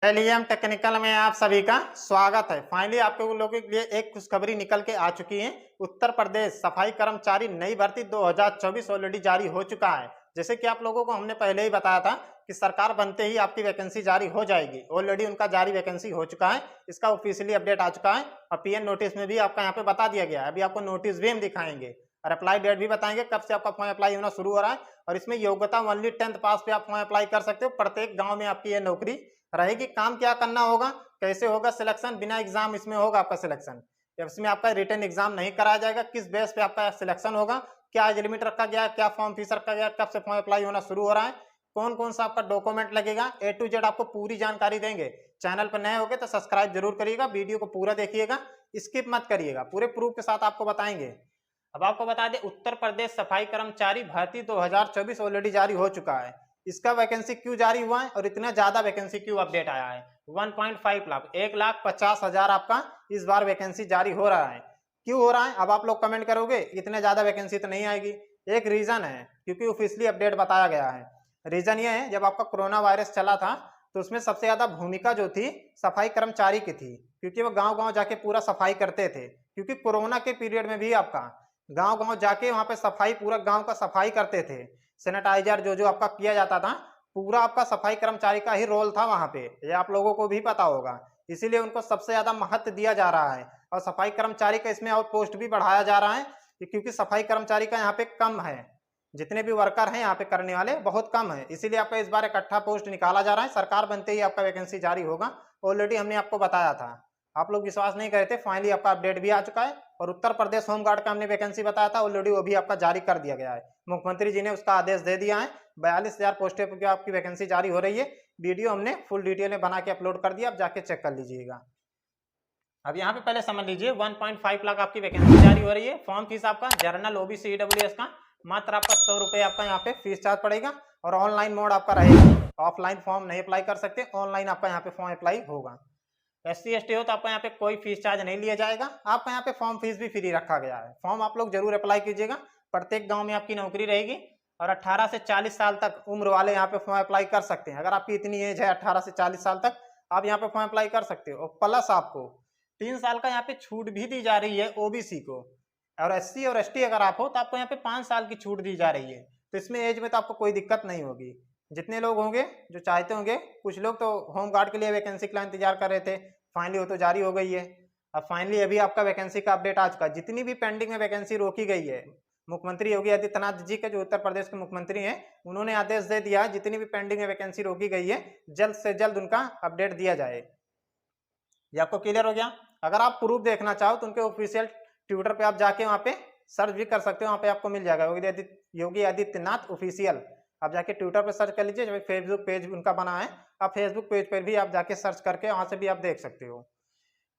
Allium technical में आप सभी का स्वागत है। फाइनली आपके लोगों के लिए एक खुशखबरी निकल के आ चुकी है। उत्तर प्रदेश सफाई कर्मचारी नई भर्ती 2024 ऑलरेडी जारी हो चुका है। जैसे कि आप लोगों को हमने पहले ही बताया था कि सरकार बनते ही आपकी वैकेंसी जारी हो जाएगी। ऑलरेडी उनका जारी वैकेंसी हो चुका है, इसका ऑफिशियली अपडेट आ चुका है और पीएन नोटिस में भी आपका यहाँ पे बता दिया गया है। अभी आपको नोटिस भी हम दिखाएंगे और अप्लाई डेट भी बताएंगे कब से आपका फॉर्म अप्लाई होना शुरू हो रहा है। और इसमें योग्यता ओनली 10th पास पे आप फॉर्म अप्लाई कर सकते हो। प्रत्येक गाँव में आपकी ये नौकरी रहेगी। काम क्या करना होगा, कैसे होगा सिलेक्शन, बिना एग्जाम इसमें होगा आपका सिलेक्शन। इसमें आपका रिटन एग्जाम नहीं कराया जाएगा। किस बेस पे आपका सिलेक्शन होगा, क्या एज लिमिट रखा गया है, क्या फॉर्म फीस रखा गया है, कब से फॉर्म अप्लाई होना शुरू हो रहा है, कौन कौन सा आपका डॉक्यूमेंट लगेगा, ए टू जेड आपको पूरी जानकारी देंगे। चैनल पर नए होगे तो सब्सक्राइब जरूर करिएगा, वीडियो को पूरा देखिएगा, स्किप मत करिएगा, पूरे प्रूफ के साथ आपको बताएंगे। अब आपको बता दें, उत्तर प्रदेश सफाई कर्मचारी भर्ती 2024 ऑलरेडी जारी हो चुका है। इसका वैकेंसी क्यों जारी हुआ है और इतना ज्यादा वैकेंसी क्यों अपडेट आया है। 1.5 लाख 1,50,000 आपका इस बार वैकेंसी जारी हो रहा है। क्यों हो रहा है, अब आप लोग कमेंट करोगे इतने ज्यादा वैकेंसी तो नहीं आएगी। एक रीजन है, क्योंकि ऑफिशियली अपडेट बताया गया है। रीजन ये है, जब आपका कोरोना वायरस चला था तो उसमें सबसे ज्यादा भूमिका जो थी सफाई कर्मचारी की थी, क्योंकि वो गांव गांव जाके पूरा सफाई करते थे। क्योंकि कोरोना के पीरियड में भी आपका गांव गांव जाके वहां पे सफाई, पूरा गांव का सफाई करते थे। सैनिटाइजर जो जो आपका किया जाता था, पूरा आपका सफाई कर्मचारी का ही रोल था वहां पे, ये आप लोगों को भी पता होगा। इसीलिए उनको सबसे ज्यादा महत्व दिया जा रहा है और सफाई कर्मचारी का इसमें और पोस्ट भी बढ़ाया जा रहा है, क्योंकि सफाई कर्मचारी का यहाँ पे कम है। जितने भी वर्कर हैं यहाँ पे करने वाले बहुत कम है, इसीलिए आपका इस बार इकट्ठा पोस्ट निकाला जा रहा है। सरकार बनते ही आपका वैकेंसी जारी होगा, ऑलरेडी हमने आपको बताया था। आप लोग विश्वास नहीं करे थे, फाइनली आपका अपडेट भी आ चुका है। और उत्तर प्रदेश होमगार्ड का हमने वैकेंसी बताया था, ऑलरेडी वो भी आपका जारी कर दिया गया है। मुख्यमंत्री जी ने उसका आदेश दे दिया है। 42,000 पोस्टें पर आपकी वैकेंसी जारी हो रही है। वीडियो हमने फुल डिटेल में बना के अपलोड कर दिया, आप जाके चेक कर लीजिएगा। अब यहाँ पे पहले समझ लीजिए, 1.5 लाख आपकी वैकेंसी जारी हो रही है। फॉर्म फीस आपका जर्नल ओबीसी ईडब्ल्यूएस का मात्र आपका 100 रुपये आपका यहाँ पे फीस चार्ज पड़ेगा और ऑनलाइन मोड आपका रहेगा। ऑफलाइन फॉर्म नहीं अप्लाई कर सकते, ऑनलाइन आपका यहाँ पे फॉर्म अप्लाई होगा। SC ST हो तो आपका यहाँ पे कोई फीस चार्ज नहीं लिया जाएगा। आपका यहाँ पे फॉर्म फीस भी फ्री रखा गया है। फॉर्म आप लोग जरूर अप्लाई कीजिएगा। प्रत्येक गांव में आपकी नौकरी रहेगी और 18 से 40 साल तक उम्र वाले यहाँ पे फॉर्म अप्लाई कर सकते हैं। अगर आपकी इतनी एज है 18 से 40 साल तक, आप यहाँ पे फॉर्म अप्लाई कर सकते हो। और प्लस आपको 3 साल का यहाँ पे छूट भी दी जा रही है ओबीसी को। और SC और ST अगर आप हो तो आपको यहाँ पे 5 साल की छूट दी जा रही है। तो इसमें एज में तो आपको कोई दिक्कत नहीं होगी। जितने लोग होंगे जो चाहते होंगे, कुछ लोग तो होम गार्ड के लिए वैकेंसी का इंतजार कर रहे थे, फाइनली वो तो जारी हो गई है। अब फाइनली अभी आपका वैकेंसी का अपडेट आ चुका है। जितनी भी पेंडिंग में वैकेंसी रोकी गई है, मुख्यमंत्री योगी आदित्यनाथ जी के, जो उत्तर प्रदेश के मुख्यमंत्री हैं, उन्होंने आदेश दे दिया है जितनी भी पेंडिंग में वैकेंसी रोकी गई है जल्द से जल्द उनका अपडेट दिया जाए। ये आपको क्लियर हो गया। अगर आप प्रूफ देखना चाहो तो उनके ऑफिशियल ट्विटर पे आप जाके वहाँ पे सर्च भी कर सकते हो, वहाँ पे आपको मिल जाएगा योगी आदित्यनाथ ऑफिशियल। आप जाके ट्विटर पे सर्च कर लीजिए, फेसबुक पेज उनका बना है, आप फेसबुक पेज पर भी आप जाके सर्च करके वहाँ से भी आप देख सकते हो।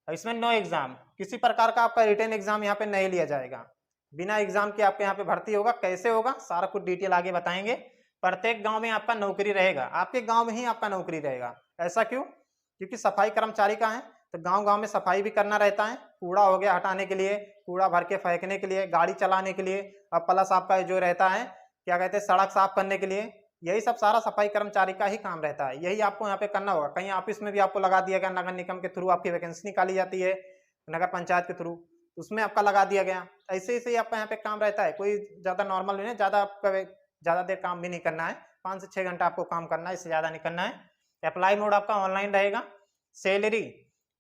इसमें नो एग्जाम, किसी प्रकार का आपका रिटन एग्जाम यहाँ पे नहीं लिया जाएगा। बिना एग्जाम के आपके यहाँ पे भर्ती होगा। कैसे होगा सारा कुछ डिटेल आगे बताएंगे। प्रत्येक गांव में आपका नौकरी रहेगा, आपके गांव में ही आपका नौकरी रहेगा। ऐसा क्यों, क्योंकि सफाई कर्मचारी का है तो गांव गांव में सफाई भी करना रहता है। कूड़ा हो गया हटाने के लिए, कूड़ा भर के फेंकने के लिए, गाड़ी चलाने के लिए, और प्लस आपका जो रहता है क्या कहते हैं, सड़क साफ करने के लिए, यही सब सारा सफाई कर्मचारी का ही काम रहता है। यही आपको यहाँ पे करना होगा। कहीं ऑफिस में भी आपको लगा दिया गया, नगर निगम के थ्रू आपकी वैकेंसी निकाली जाती है, नगर पंचायत के थ्रू, उसमें आपका लगा दिया गया। ऐसे ऐसे ही आपका यहाँ पे काम रहता है। कोई ज्यादा नॉर्मल नहीं है, ज्यादा देर काम भी नहीं करना है। 5 से 6 घंटा आपको काम करना है, इससे ज्यादा नहीं करना है। अप्लाई मोड आपका ऑनलाइन रहेगा। सैलरी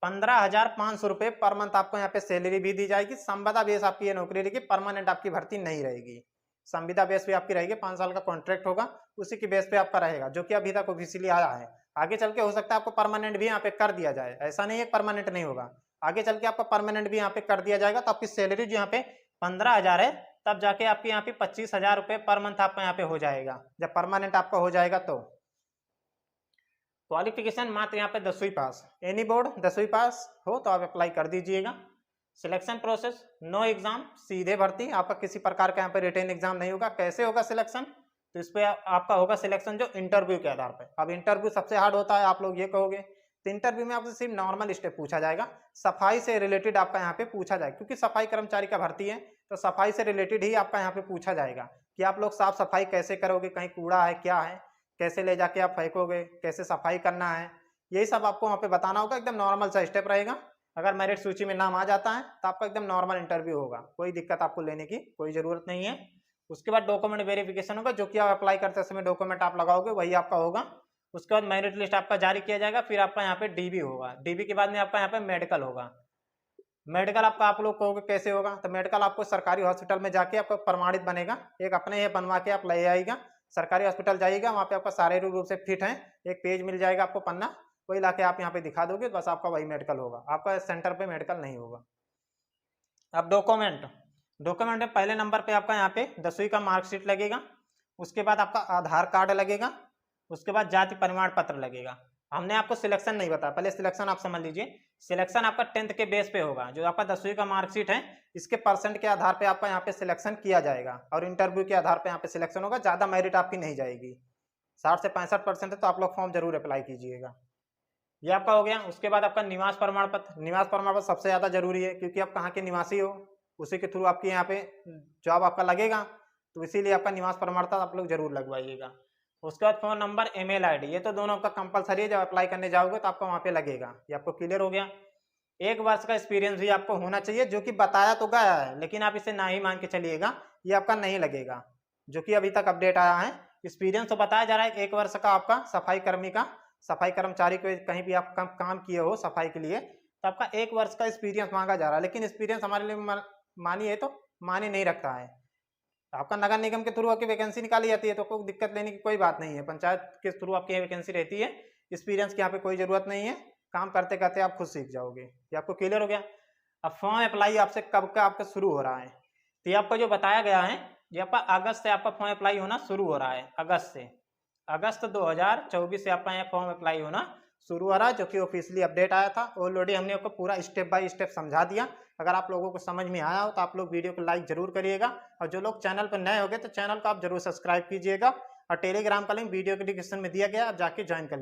15,500 रुपये पर मंथ आपको यहाँ पे सैलरी भी दी जाएगी। संविदा बेस आपकी ये नौकरी रहेगी, परमानेंट आपकी भर्ती नहीं रहेगी। संविदा बेस पे आपकी रहेगी, 5 साल का कॉन्ट्रैक्ट होगा, उसी की बेस पे आपका रहेगा, जो कि अभी तक ऑफिशियली आया है। आगे चल के हो सकता है आपको परमानेंट भी यहाँ पे कर दिया जाए, ऐसा नहीं है परमानेंट नहीं होगा। आगे चल के आपका परमानेंट भी यहाँ पे कर दिया जाएगा। तो आपकी सैलरी जो यहाँ पे 15,000 है, तब जाके आपके यहाँ पे 25,000 रुपये पर मंथ आपका यहाँ पे हो जाएगा, जब परमानेंट आपका हो जाएगा। तो क्वालिफिकेशन मात्र यहाँ पे 10वीं पास, एनी बोर्ड 10वीं पास हो तो आप अप्लाई कर दीजिएगा। सिलेक्शन प्रोसेस नो एग्जाम, सीधे भर्ती, आपका किसी प्रकार का यहाँ पे रिटन एग्जाम नहीं होगा। कैसे होगा सिलेक्शन, तो इस पे आपका होगा सिलेक्शन जो इंटरव्यू के आधार पे। अब इंटरव्यू सबसे हार्ड होता है, आप लोग ये कहोगे, तो इंटरव्यू में आपसे सिर्फ नॉर्मल स्टेप पूछा जाएगा, सफाई से रिलेटेड आपका यहाँ पे पूछा जाएगा। क्योंकि सफाई कर्मचारी का भर्ती है तो सफाई से रिलेटेड ही आपका यहाँ पे पूछा जाएगा कि आप लोग साफ सफाई कैसे करोगे, कहीं कूड़ा है क्या है, कैसे ले जाके आप फेंकोगे, कैसे सफाई करना है, यही सब आपको वहाँ पे बताना होगा। एकदम नॉर्मल सा स्टेप रहेगा। अगर मेरिट सूची में नाम आ जाता है तो आपका एकदम नॉर्मल इंटरव्यू होगा, कोई दिक्कत आपको लेने की कोई ज़रूरत नहीं है। उसके बाद डॉक्यूमेंट वेरिफिकेशन होगा, जो कि आप अप्लाई करते समय डॉक्यूमेंट आप लगाओगे वही आपका होगा। उसके बाद मेरिट लिस्ट आपका जारी किया जाएगा, फिर आपका यहाँ पे डीबी होगा, डीबी के बाद में आपका यहाँ पे मेडिकल होगा। मेडिकल आपका आप लोग कहोगे कैसे होगा, तो मेडिकल आपको सरकारी हॉस्पिटल में जाके आपको प्रमाणित बनेगा, एक अपने ये बनवा के आप ले आएगा, सरकारी हॉस्पिटल जाइएगा, वहाँ पे आपका शारीरिक रूप से फिट है, एक पेज मिल जाएगा आपको पन्ना, वही लाके आप यहाँ पे दिखा दोगे, बस आपका वही मेडिकल होगा, आपका सेंटर पे मेडिकल नहीं होगा। अब डॉक्यूमेंट में पहले नंबर पे आपका यहाँ पे 10वीं का मार्कशीट लगेगा, उसके बाद आपका आधार कार्ड लगेगा, उसके बाद जाति प्रमाण पत्र लगेगा। हमने आपको सिलेक्शन नहीं बताया, पहले सिलेक्शन आप समझ लीजिए। सिलेक्शन आपका 10th के बेस पे होगा, जो आपका 10वीं का मार्कशीट है इसके परसेंट के आधार पे आपका यहाँ पे सिलेक्शन किया जाएगा, और इंटरव्यू के आधार पे यहाँ पे सिलेक्शन होगा। ज़्यादा मेरिट आपकी नहीं जाएगी, 60 से 65% है तो आप लोग फॉर्म जरूर अप्लाई कीजिएगा। ये आपका हो गया। उसके बाद आपका निवास प्रमाण पत्र, निवास प्रमाण पत्र सबसे ज़्यादा जरूरी है, क्योंकि आप कहाँ के निवासी हो, उसी के थ्रू आपके यहाँ पे जॉब आपका लगेगा, तो इसीलिए आपका निवास प्रमाण पत्र आप लोग जरूर लगवाइएगा। उसके बाद फोन नंबर, ईमेल आईडी, ये तो दोनों का कंपलसरी है, जब अप्लाई करने जाओगे तो आपका वहाँ पे लगेगा। ये आपको क्लियर हो गया। 1 वर्ष का एक्सपीरियंस भी आपको होना चाहिए, जो कि बताया तो गया है, लेकिन आप इसे ना ही मान के चलिएगा, ये आपका नहीं लगेगा, जो कि अभी तक अपडेट आया है। एक्सपीरियंस तो बताया जा रहा है 1 वर्ष का आपका सफाई कर्मी का, सफाई कर्मचारी को कहीं भी आप काम किए हो सफाई के लिए, तो आपका 1 वर्ष का एक्सपीरियंस मांगा जा रहा है। लेकिन एक्सपीरियंस हमारे लिए मानी है तो मानी नहीं रखता है। आपका नगर निगम के थ्रू आपकी वैकेंसी निकाली जाती है, तो कोई दिक्कत लेने की कोई बात नहीं है, पंचायत के थ्रू आपकी वैकेंसी रहती है। एक्सपीरियंस की यहाँ पे कोई जरूरत नहीं है, काम करते करते आप खुद सीख जाओगे। ये आपको क्लियर हो गया। अब फॉर्म अप्लाई आपसे कब का आपका शुरू हो रहा है, तो ये आपको जो बताया गया है, ये आपका अगस्त से आपका फॉर्म अप्लाई होना शुरू हो रहा है। अगस्त 2024 से आपका यहाँ फॉर्म अप्लाई होना शुरू हो रहा है, जो कि ऑफिशियली अपडेट आया था। ऑलरेडी हमने आपको पूरा स्टेप बाय स्टेप समझा दिया। अगर आप लोगों को समझ में आया हो तो आप लोग वीडियो को लाइक जरूर करिएगा, और जो लोग चैनल पर नए हो गए तो चैनल को आप जरूर सब्सक्राइब कीजिएगा, और टेलीग्राम का लिंक वीडियो के डिस्क्रिप्शन में दिया गया, आप जाके ज्वाइन कर